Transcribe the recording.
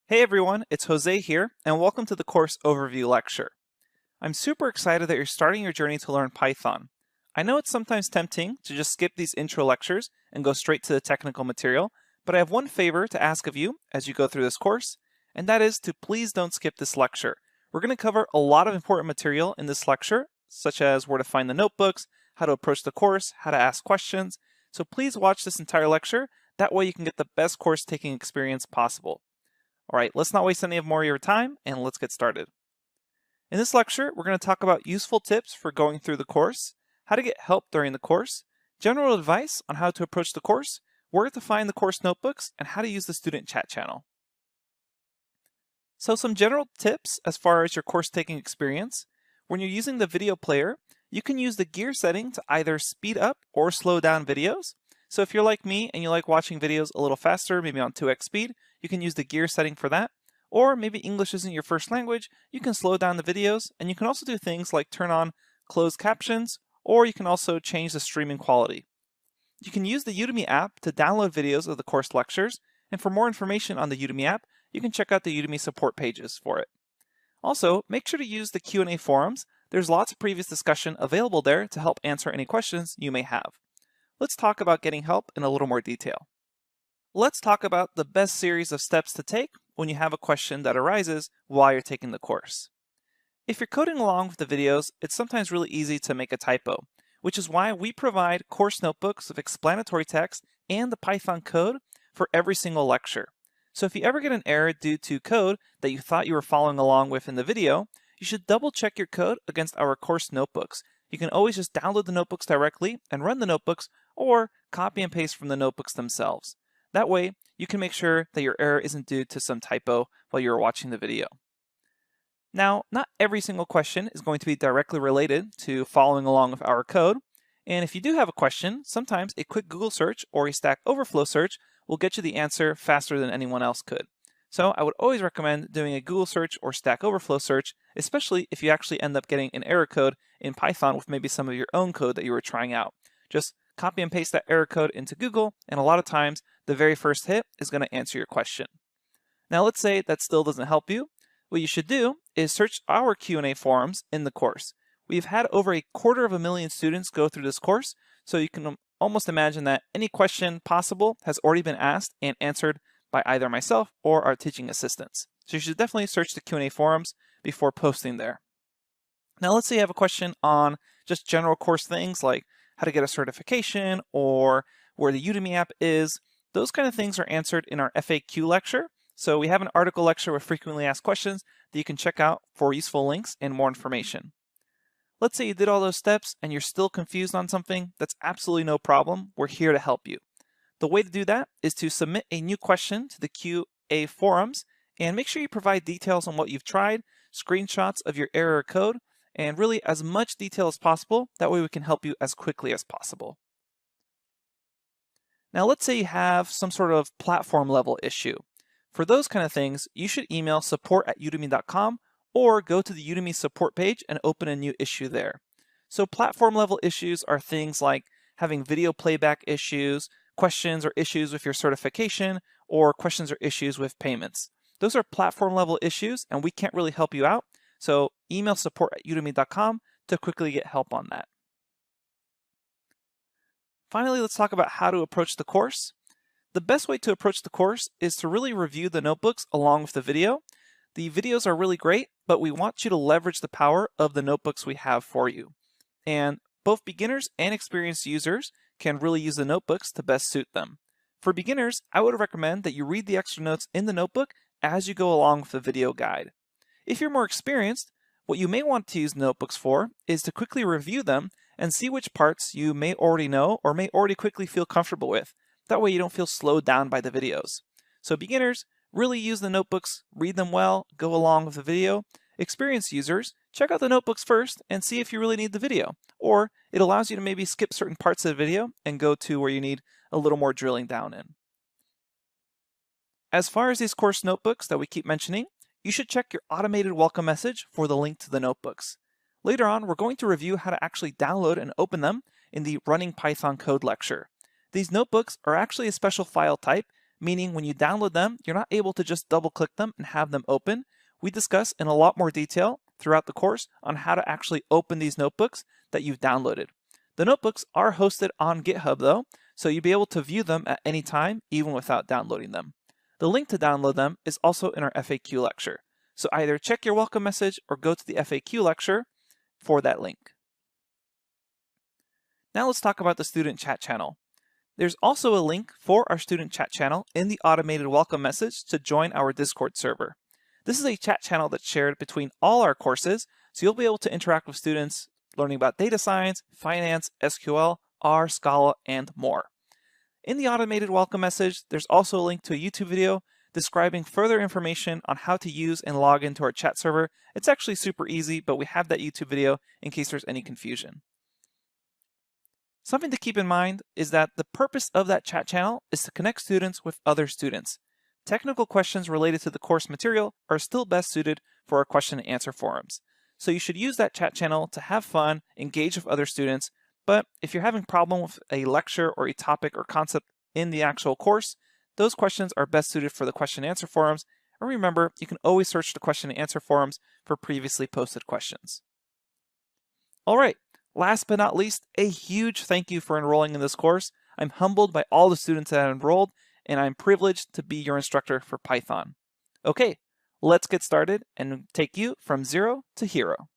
Hey everyone, it's Jose here, and welcome to the course overview lecture. I'm super excited that you're starting your journey to learn Python. I know it's sometimes tempting to just skip these intro lectures and go straight to the technical material, but I have one favor to ask of you as you go through this course, and that is to please don't skip this lecture. We're going to cover a lot of important material in this lecture, such as where to find the notebooks, how to approach the course, how to ask questions, so please watch this entire lecture, that way you can get the best course taking experience possible. Alright, let's not waste any more of your time, and let's get started. In this lecture, we're going to talk about useful tips for going through the course, how to get help during the course, general advice on how to approach the course, where to find the course notebooks, and how to use the student chat channel. So some general tips as far as your course taking experience. When you're using the video player, you can use the gear setting to either speed up or slow down videos. So if you're like me and you like watching videos a little faster, maybe on 2x speed, you can use the gear setting for that. Or maybe English isn't your first language, you can slow down the videos, and you can also do things like turn on closed captions, or you can also change the streaming quality. You can use the Udemy app to download videos of the course lectures, and for more information on the Udemy app, you can check out the Udemy support pages for it. Also, make sure to use the Q&A forums. There's lots of previous discussion available there to help answer any questions you may have. Let's talk about getting help in a little more detail. Let's talk about the best series of steps to take when you have a question that arises while you're taking the course. If you're coding along with the videos, it's sometimes really easy to make a typo, which is why we provide course notebooks with explanatory text and the Python code for every single lecture. So if you ever get an error due to code that you thought you were following along with in the video, you should double check your code against our course notebooks. You can always just download the notebooks directly and run the notebooks, or copy and paste from the notebooks themselves. That way, you can make sure that your error isn't due to some typo while you're watching the video. Now, not every single question is going to be directly related to following along with our code, and if you do have a question, sometimes a quick Google search or a Stack Overflow search will get you the answer faster than anyone else could. So I would always recommend doing a Google search or Stack Overflow search, especially if you actually end up getting an error code in Python with maybe some of your own code that you were trying out. Just copy and paste that error code into Google, and a lot of times the very first hit is going to answer your question. Now let's say that still doesn't help you. What you should do is search our Q&A forums in the course. We've had over 250,000 students go through this course, so you can almost imagine that any question possible has already been asked and answered by either myself or our teaching assistants. So you should definitely search the Q&A forums before posting there. Now let's say you have a question on just general course things like how to get a certification or where the Udemy app is. Those kind of things are answered in our FAQ lecture. So we have an article lecture with frequently asked questions that you can check out for useful links and more information. Let's say you did all those steps and you're still confused on something. That's absolutely no problem. We're here to help you. The way to do that is to submit a new question to the QA forums and make sure you provide details on what you've tried, screenshots of your error code, and really as much detail as possible. That way we can help you as quickly as possible. Now let's say you have some sort of platform level issue. For those kind of things, you should email support@udemy.com or go to the Udemy support page and open a new issue there. So platform level issues are things like having video playback issues, questions or issues with your certification, or questions or issues with payments. Those are platform level issues and we can't really help you out. So email support@udemy.com to quickly get help on that. Finally, let's talk about how to approach the course. The best way to approach the course is to really review the notebooks along with the video. The videos are really great, but we want you to leverage the power of the notebooks we have for you. And both beginners and experienced users can really use the notebooks to best suit them. For beginners, I would recommend that you read the extra notes in the notebook as you go along with the video guide. If you're more experienced, what you may want to use notebooks for is to quickly review them and see which parts you may already know or may already quickly feel comfortable with. That way you don't feel slowed down by the videos. So beginners, really use the notebooks, read them well, go along with the video. Experienced users, check out the notebooks first and see if you really need the video. Or it allows you to maybe skip certain parts of the video and go to where you need a little more drilling down in. As far as these course notebooks that we keep mentioning, you should check your automated welcome message for the link to the notebooks. Later on, we're going to review how to actually download and open them in the Running Python Code lecture. These notebooks are actually a special file type, meaning when you download them, you're not able to just double-click them and have them open. We discuss in a lot more detail throughout the course on how to actually open these notebooks that you've downloaded. The notebooks are hosted on GitHub though, so you'll be able to view them at any time, even without downloading them. The link to download them is also in our FAQ lecture. So either check your welcome message or go to the FAQ lecture for that link. Now let's talk about the student chat channel. There's also a link for our student chat channel in the automated welcome message to join our Discord server. This is a chat channel that's shared between all our courses, so you'll be able to interact with students learning about data science, finance, SQL, R, Scala, and more. In the automated welcome message, there's also a link to a YouTube video describing further information on how to use and log into our chat server. It's actually super easy, but we have that YouTube video in case there's any confusion. Something to keep in mind is that the purpose of that chat channel is to connect students with other students. Technical questions related to the course material are still best suited for our question and answer forums. So you should use that chat channel to have fun, engage with other students, but if you're having a problem with a lecture or a topic or concept in the actual course, those questions are best suited for the question and answer forums. And remember, you can always search the question and answer forums for previously posted questions. All right, last but not least, a huge thank you for enrolling in this course. I'm humbled by all the students that have enrolled, and I'm privileged to be your instructor for Python. Okay, let's get started and take you from zero to hero.